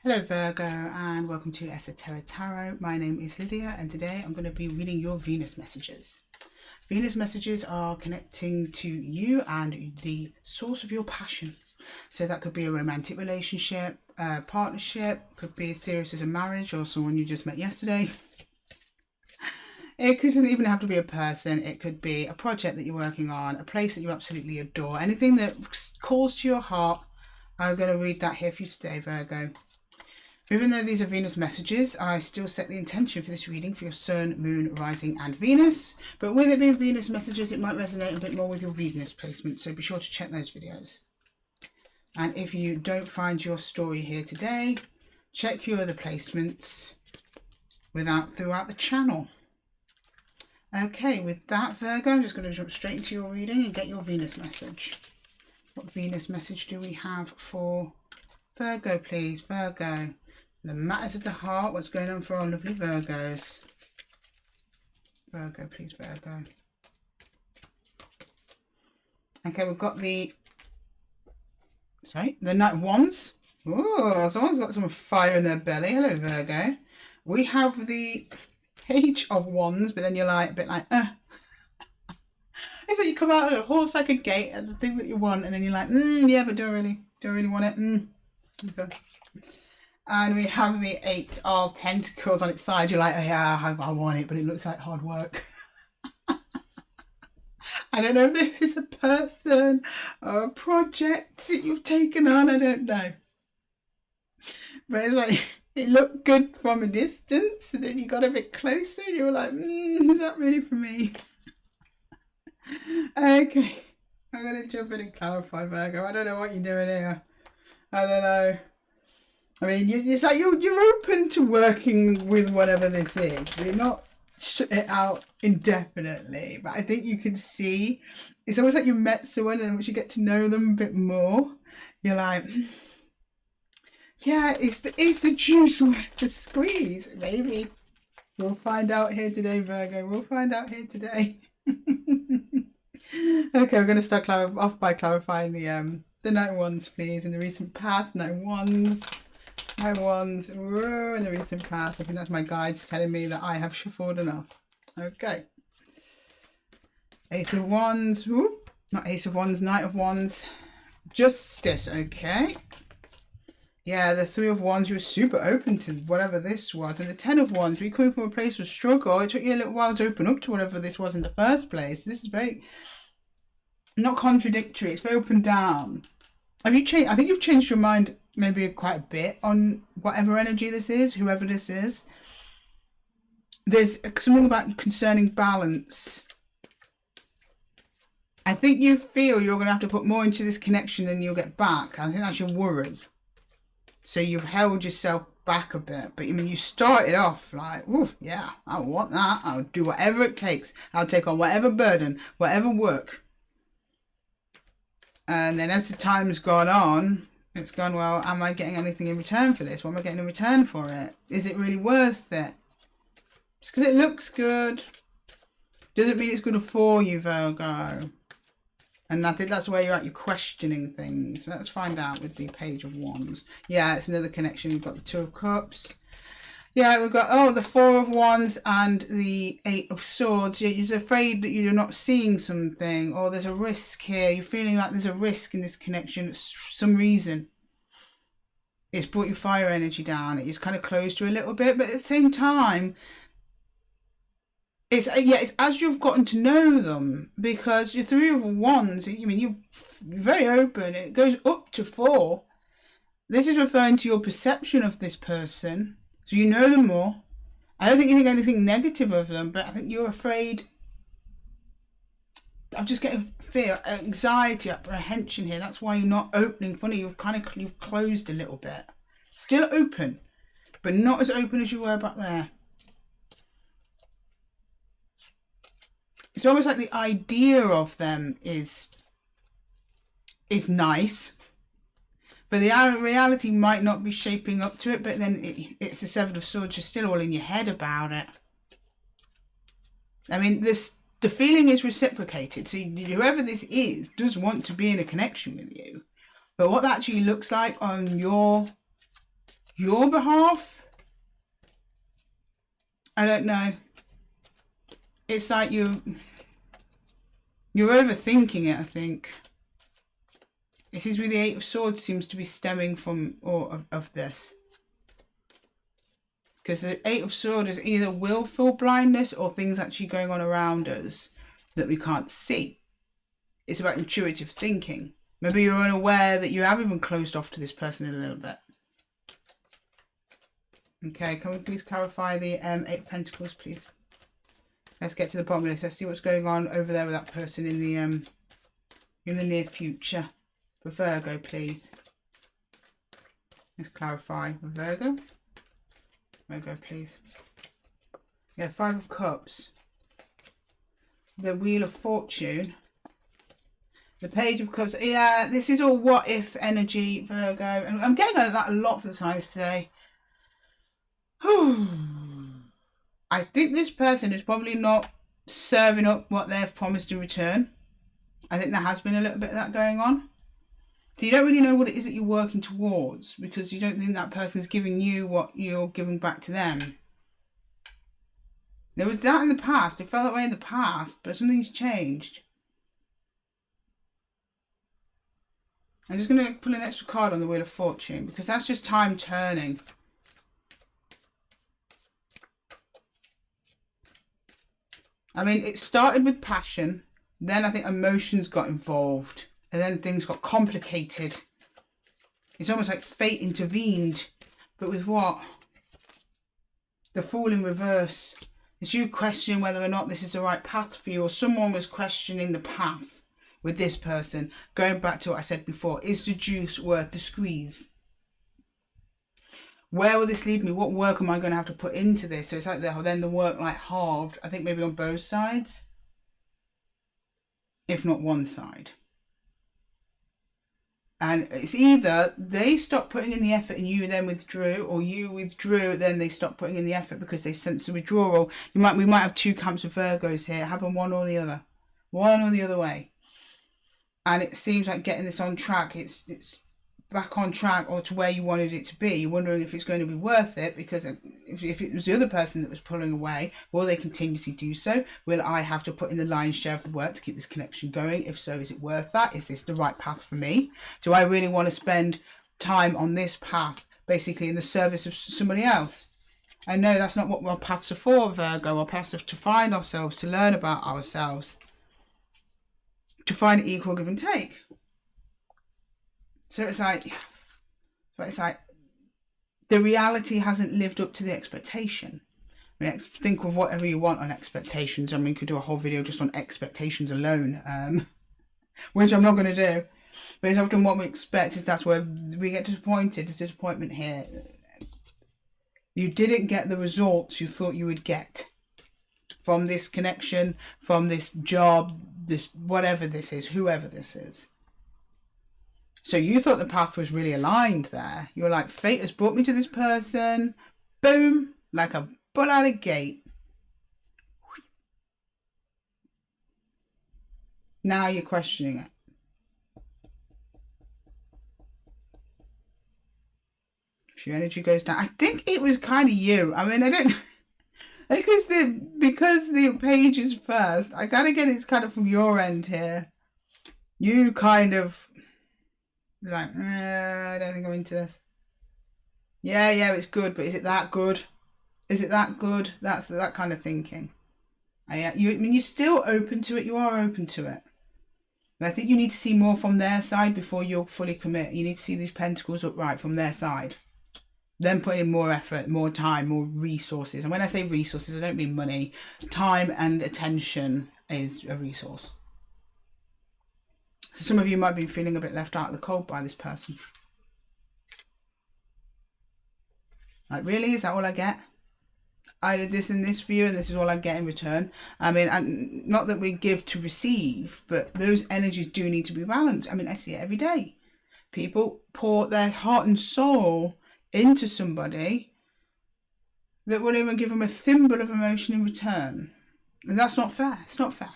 Hello Virgo and welcome to Esotera Tarot. My name is Lydia and today I'm going to be reading your Venus messages. Venus messages are connecting to you and the source of your passion. So that could be a romantic relationship, a partnership, could be as serious as a marriage or someone you just met yesterday. It doesn't even have to be a person. It could be a project that you're working on, a place that you absolutely adore, anything that calls to your heart. I'm going to read that here for you today, Virgo. Even though these are Venus messages, I still set the intention for this reading for your Sun, Moon, Rising and Venus. But with it being Venus messages, it might resonate a bit more with your Venus placement, so be sure to check those videos. And if you don't find your story here today, check your other placements throughout the channel. Okay, with that, Virgo, I'm just going to jump straight into your reading and get your Venus message. What Venus message do we have for Virgo, please? Virgo. The matters of the heart, what's going on for our lovely Virgos? Virgo, please, Virgo. Okay, we've got the Knight of Wands. Oh, someone's got some fire in their belly. Hello, Virgo. We have the Page of Wands, but then you're like, a bit like, It's like you come out of a horse like a gate and the thing that you want, and then you're like, yeah, but don't really want it. Okay. And we have the Eight of Pentacles on its side. You're like, oh, yeah, I want it, but it looks like hard work. I don't know if this is a person or a project that you've taken on. I don't know. But it's like, it looked good from a distance, and then you got a bit closer and you were like, is that really for me? Okay. I'm going to jump in and clarify, Virgo. I don't know what you're doing here. I don't know. I mean, it's like you're open to working with whatever this is. You're not shut it out indefinitely, but I think you can see it's almost like you met someone and once you get to know them a bit more, you're like, yeah, it's the juice worth the squeeze. Maybe we'll find out here today, Virgo. We'll find out here today. Okay, we're going to start off by clarifying the Knight of Wands, please. In the recent past, Knight of Wands. Knight of Wands, whoa, in the recent past. I think that's my guides telling me that I have shuffled enough. Okay. Ace of Wands, whoop, not Ace of Wands, Knight of Wands. Justice, okay. Yeah, the Three of Wands, you were super open to whatever this was. And the Ten of Wands, we coming from a place of struggle. It took you a little while to open up to whatever this was in the first place. This is very, not contradictory, it's very up and down. Have you changed? I think you've changed your mind maybe quite a bit on whatever energy this is, whoever this is. There's something about concerning balance. I think you feel you're going to have to put more into this connection than you'll get back. I think that's your worry. So you've held yourself back a bit. But I mean, you started off like, oh yeah, I want that. I'll do whatever it takes. I'll take on whatever burden, whatever work. And then as the time's gone on, it's gone, well, am I getting anything in return for this? What am I getting in return for it? Is it really worth it? Just because it looks good doesn't mean it's good for you, Virgo. And I think that's where you're at, you're questioning things. Let's find out with the Page of Wands. Yeah, it's another connection. We've got the Two of Cups. Yeah, we've got, the Four of Wands and the Eight of Swords. You're afraid that you're not seeing something, or there's a risk here. You're feeling like there's a risk in this connection for some reason. It's brought your fire energy down. It's kind of closed you a little bit, but at the same time, it's as you've gotten to know them, because your Three of Wands, I mean, you're very open. It goes up to 4. This is referring to your perception of this person. So you know them more. I don't think you think anything negative of them, but I think you're afraid. I'm just getting fear, anxiety, apprehension here. That's why you're not opening. Funny, you've closed a little bit. Still open, but not as open as you were back there. It's almost like the idea of them is nice. But the reality might not be shaping up to it, but then it's the Seven of Swords. You're still all in your head about it. I mean, the feeling is reciprocated. So whoever this is does want to be in a connection with you. But what that actually looks like on your your behalf. I don't know. It's like you're overthinking it, I think. It seems to be the Eight of Swords seems to be stemming from of this. Because the Eight of Swords is either willful blindness or things actually going on around us that we can't see. It's about intuitive thinking. Maybe you're unaware that you have even closed off to this person a little bit. Okay, can we please clarify the Eight of Pentacles, please? Let's get to the bottom of this. Let's see what's going on over there with that person in the near future. For Virgo, please. Let's clarify. For Virgo, please. Yeah, Five of Cups. The Wheel of Fortune. The Page of Cups. Yeah, this is all what if energy, Virgo. And I'm getting that a lot for the signs today. I think this person is probably not serving up what they've promised in return. I think there has been a little bit of that going on. So you don't really know what it is that you're working towards because you don't think that person's giving you what you're giving back to them. There was that in the past. It felt that way in the past, but something's changed. I'm just going to pull an extra card on the Wheel of Fortune because that's just time turning. I mean, it started with passion, then I think emotions got involved, and then things got complicated. It's almost like fate intervened, but with what? The Fool in reverse. It's you questioning whether or not this is the right path for you, or someone was questioning the path with this person. Going back to what I said before, is the juice worth the squeeze? Where will this lead me? What work am I going to have to put into this? So it's like then the work like halved, I think maybe on both sides, if not one side. And it's either they stopped putting in the effort and you then withdrew, or you withdrew, then they stopped putting in the effort because they sensed a withdrawal. We might have two camps of Virgos here. It happened one or the other. One or the other way. And it seems like getting this on track, it's back on track or to where you wanted it to be. You're wondering if it's going to be worth it, because if it was the other person that was pulling away, will they continuously do so? Will I have to put in the lion's share of the work to keep this connection going? If so, is it worth that? Is this the right path for me? Do I really want to spend time on this path basically in the service of somebody else? I know that's not what our paths are for, Virgo. Our paths are to find ourselves, to learn about ourselves, to find equal give and take. So it's like the reality hasn't lived up to the expectation. I mean, think of whatever you want on expectations. I mean, you could do a whole video just on expectations alone, which I'm not going to do. But it's often what we expect is that's where we get disappointed. There's disappointment here. You didn't get the results you thought you would get from this connection, from this job, this whatever this is, whoever this is. So you thought the path was really aligned there. You were like, fate has brought me to this person. Boom. Like a bull out of the gate. Now you're questioning it. If your energy goes down. I think it was kind of you. I mean, I don't... because the page is first, I gotta get it kind of from your end here. You kind of... like, I don't think I'm into this. Yeah, it's good, but is it that good? Is it that good? That's that kind of thinking. I mean, you're still open to it. You are open to it. But I think you need to see more from their side before you'll fully commit. You need to see these pentacles upright from their side. Then put in more effort, more time, more resources. And when I say resources, I don't mean money. Time and attention is a resource. So some of you might be feeling a bit left out of the cold by this person. Like, really? Is that all I get? I did this and this for you and this is all I get in return. I mean, not that we give to receive, but those energies do need to be balanced. I mean, I see it every day. People pour their heart and soul into somebody that won't even give them a thimble of emotion in return. And that's not fair. It's not fair.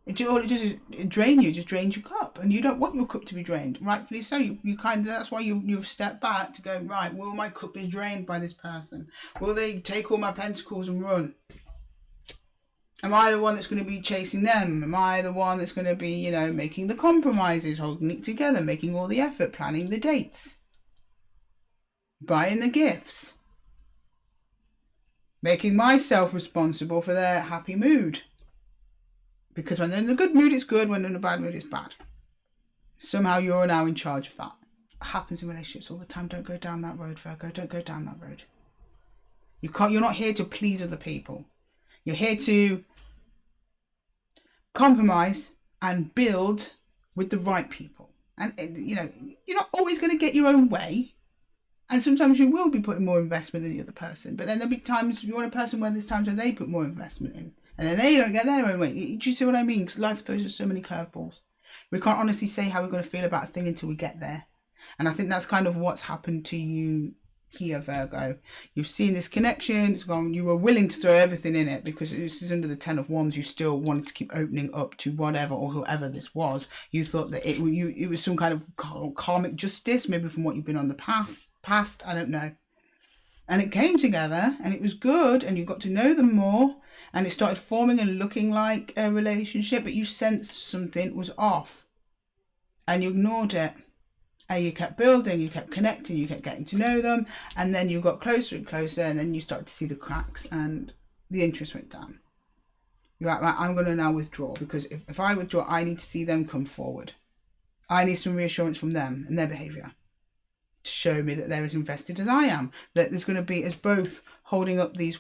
All it does is drain you, just drains your cup, and you don't want your cup to be drained. Rightfully so. You kind of, that's why you've stepped back to go, right, will my cup be drained by this person? Will they take all my pentacles and run? Am I the one that's going to be chasing them? Am I the one that's going to be, you know, making the compromises, holding it together, making all the effort, planning the dates, buying the gifts, making myself responsible for their happy mood? Because when they're in a good mood, it's good. When they're in a bad mood, it's bad. Somehow you're now in charge of that. It happens in relationships all the time. Don't go down that road, Virgo. Don't go down that road. You're not here to please other people. You're here to compromise and build with the right people. And, you know, you're not always going to get your own way. And sometimes you will be putting more investment in the other person. But then there'll be times, you want a person where there's times when they put more investment in. And then they don't get their own way. Do you see what I mean? Because life throws us so many curveballs. We can't honestly say how we're going to feel about a thing until we get there. And I think that's kind of what's happened to you here, Virgo. You've seen this connection. It's gone. You were willing to throw everything in it because this is under the 10 of Wands. You still wanted to keep opening up to whatever or whoever this was. You thought that it was some kind of karmic justice, maybe from what you've been on the past. I don't know. And it came together and it was good and you got to know them more and it started forming and looking like a relationship, but you sensed something was off and you ignored it. And you kept building, you kept connecting, you kept getting to know them, and then you got closer and closer, and then you started to see the cracks and the interest went down. You're like, right, I'm going to now withdraw, because if I withdraw, I need to see them come forward. I need some reassurance from them and their behaviour to show me that they're as invested as I am, that there's going to be as both holding up these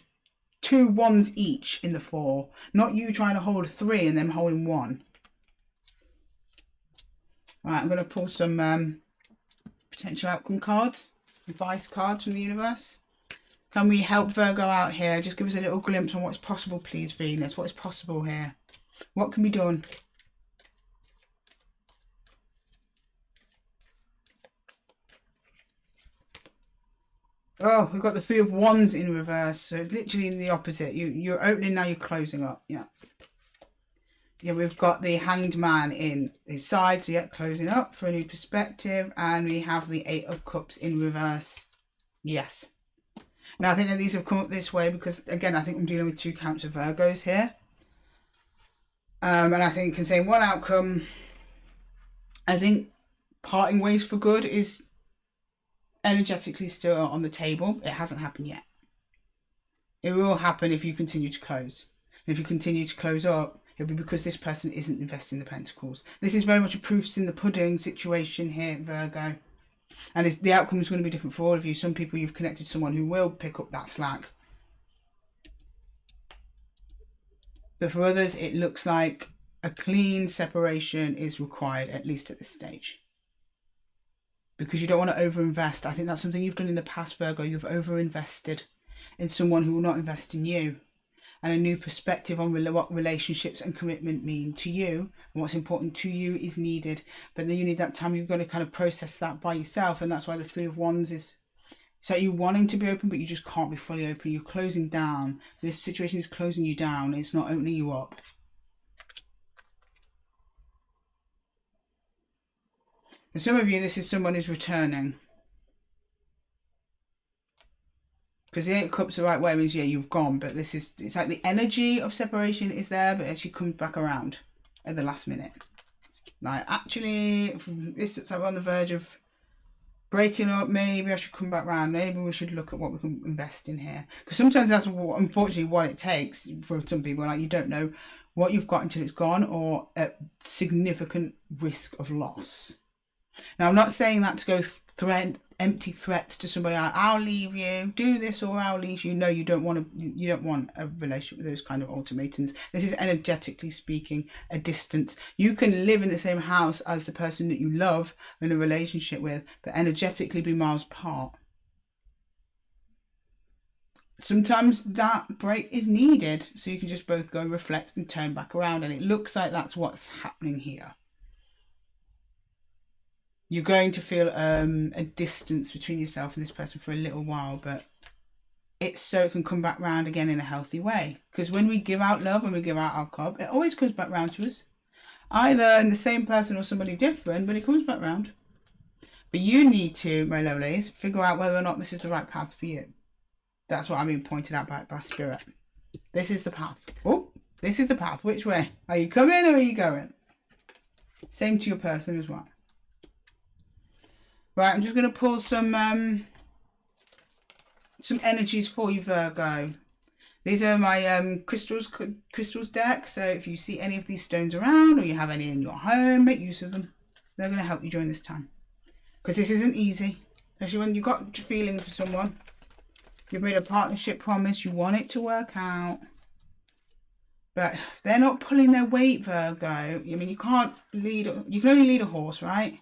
2 wands each in the 4, not you trying to hold 3 and them holding 1. Right, I'm going to pull some potential outcome cards, advice cards from the universe. Can we help Virgo out here? Just give us a little glimpse on what's possible, please, Venus. What is possible here? What can be done? Oh, we've got the 3 of Wands in reverse. So it's literally in the opposite. You're opening, now you're closing up. Yeah. Yeah, we've got the Hanged Man in his side, so yeah, closing up for a new perspective. And we have the 8 of Cups in reverse. Yes. Now, I think that these have come up this way because, again, I think I'm dealing with 2 counts of Virgos here. And I think in saying one outcome, I think parting ways for good is energetically still on the table. It hasn't happened yet. It will happen if you continue to close. And if you continue to close up, it'll be because this person isn't investing the pentacles. This is very much a proofs in the pudding situation here, Virgo. And the outcome is going to be different for all of you. Some people, you've connected to someone who will pick up that slack. But for others, it looks like a clean separation is required, at least at this stage. Because you don't want to overinvest. I think that's something you've done in the past, Virgo. You've overinvested in someone who will not invest in you. And a new perspective on what relationships and commitment mean to you and what's important to you is needed. But then you need that time. You've got to kind of process that by yourself. And that's why the 3 of Wands is, so you're wanting to be open, but you just can't be fully open. You're closing down. This situation is closing you down. It's not opening you up. For some of you, this is someone who's returning. Because the 8 of Cups the right way means, yeah, you've gone. But this is, it's like the energy of separation is there, but it actually comes back around at the last minute. Like, actually, this looks like we're on the verge of breaking up. Maybe I should come back round. Maybe we should look at what we can invest in here. Because sometimes that's, unfortunately, what it takes for some people. Like, you don't know what you've got until it's gone, or at significant risk of loss. Now, I'm not saying that to go empty threats to somebody like, I'll leave you, do this or I'll leave you. No, you don't want a relationship with those kind of ultimatums. This is energetically speaking a distance. You can live in the same house as the person that you love in a relationship with, but energetically be miles apart. Sometimes that break is needed so you can just both go reflect and turn back around, and it looks like that's what's happening here. You're going to feel a distance between yourself and this person for a little while, but it's so it can come back round again in a healthy way. Because when we give out love and we give out our cup, it always comes back round to us. either in the same person or somebody different, but it comes back round. But you need to, my lovelies, figure out whether or not this is the right path for you. That's what I'm being pointed out by Spirit. This is the path. Oh, this is the path. Which way? Are you coming or are you going? Same to your person as well. Right, I'm just going to pull some energies for you, Virgo. These are my crystals deck. So if you see any of these stones around or you have any in your home, make use of them. They're going to help you during this time. Because this isn't easy. Especially when you've got feelings for someone. You've made a partnership promise. You want it to work out. But if they're not pulling their weight, Virgo, I mean, you can only lead a horse, right?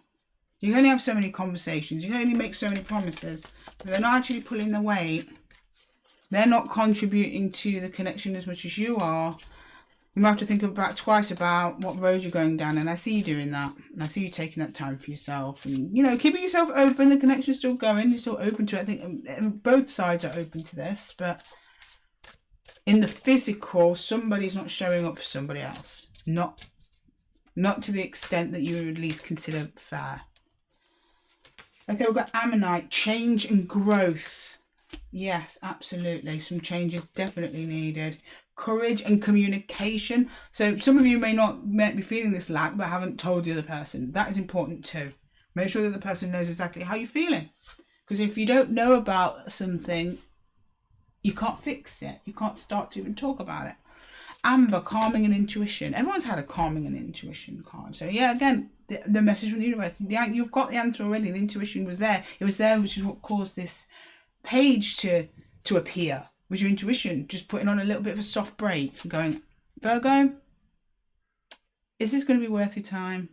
You can only have so many conversations. You can only make so many promises. But they're not actually pulling their weight. They're not contributing to the connection as much as you are. You might have to think twice about what road you're going down. And I see you doing that. And I see you taking that time for yourself. And, you know, keeping yourself open. The connection's still going. You're still open to it. I think both sides are open to this. But in the physical, somebody's not showing up for somebody else. Not to the extent that you would at least consider fair. Okay, we've got Ammonite. Change and growth. Yes, absolutely. Some changes definitely needed. Courage and communication. So some of you may be feeling this lack, but haven't told the other person. That is important too. Make sure that the person knows exactly how you're feeling. Because if you don't know about something, you can't fix it. You can't start to even talk about it. Amber, calming and intuition. Everyone's had a calming and intuition card. So yeah, again, the message from the universe. You've got the answer already. The intuition was there. It was there, which is what caused this page to appear. Was your intuition just putting on a little bit of a soft break and going, Virgo, is this going to be worth your time?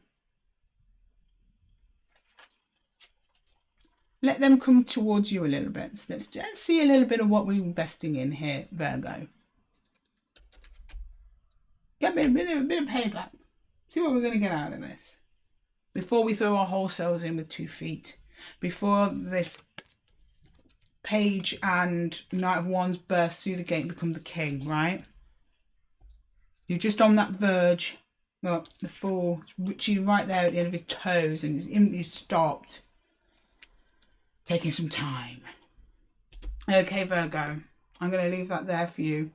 Let them come towards you a little bit. So let's just see a little bit of what we're investing in here, Virgo. Get a bit of payback. See what we're going to get out of this. Before we throw our whole selves in with 2 feet. Before this Page and Knight of Wands burst through the gate and become the king, right? You're just on that verge. Well, the Fool, she's right there at the end of his toes and he's stopped. Taking some time. Okay, Virgo. I'm going to leave that there for you.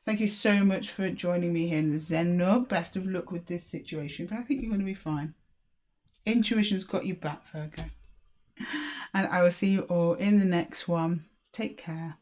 Thank you so much for joining me here in the Zen Nook. Best of luck with this situation, but I think you're going to be fine. Intuition's got you back, Virgo. And I will see you all in the next one. Take care.